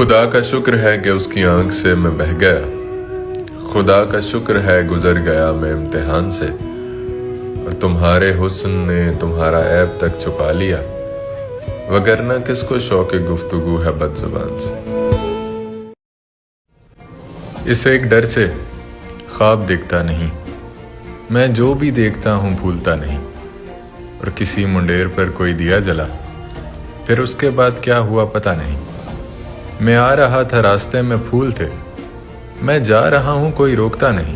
खुदा का शुक्र है कि उसकी आंख से मैं बह गया। खुदा का शुक्र है गुजर गया मैं इम्तिहान से, और तुम्हारे हुस्न ने तुम्हारा ऐब तक छुपा लिया, वगरना किसको शौक गुफ्तगू है बदजुबान से। इस एक डर से ख्वाब दिखता नहीं, मैं जो भी देखता हूँ भूलता नहीं। और किसी मुंडेर पर कोई दिया जला, फिर उसके बाद क्या हुआ पता नहीं। मैं आ रहा था रास्ते में फूल थे, मैं जा रहा हूँ कोई रोकता नहीं।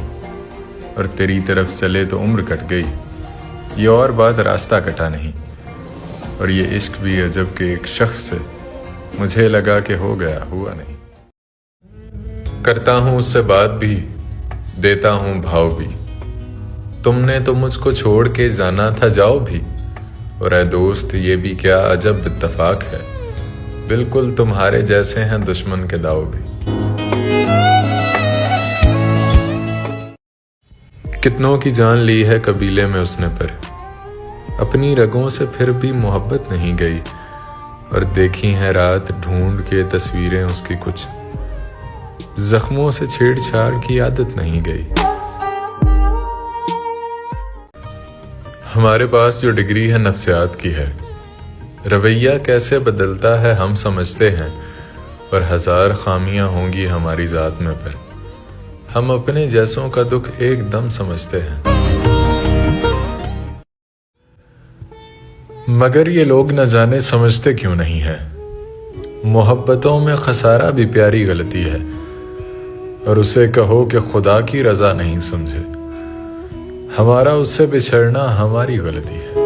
और तेरी तरफ चले तो उम्र कट गई, ये और बात रास्ता कटा नहीं। और ये इश्क भी अजब के एक शख्स से मुझे लगा कि हो गया हुआ नहीं। करता हूँ उससे बात भी, देता हूँ भाव भी, तुमने तो मुझको छोड़ के जाना था जाओ भी। और ऐ दोस्त ये भी क्या अजब इत्तफाक है, बिल्कुल तुम्हारे जैसे हैं दुश्मन के दाव भी। कितनों की जान ली है कबीले में उसने पर, अपनी रगों से फिर भी मोहब्बत नहीं गई। और देखी है रात ढूंढ के तस्वीरें उसकी, कुछ जख्मों से छेड़छाड़ की आदत नहीं गई। हमारे पास जो डिग्री है नफ्सियात की है, रवैया कैसे बदलता है हम समझते हैं। पर हजार खामियां होंगी हमारी जात में, पर हम अपने जैसों का दुख एकदम समझते हैं। मगर ये लोग न जाने समझते क्यों नहीं है, मोहब्बतों में खसारा भी प्यारी गलती है। और उसे कहो कि खुदा की रजा नहीं समझे, हमारा उससे बिछड़ना हमारी गलती है।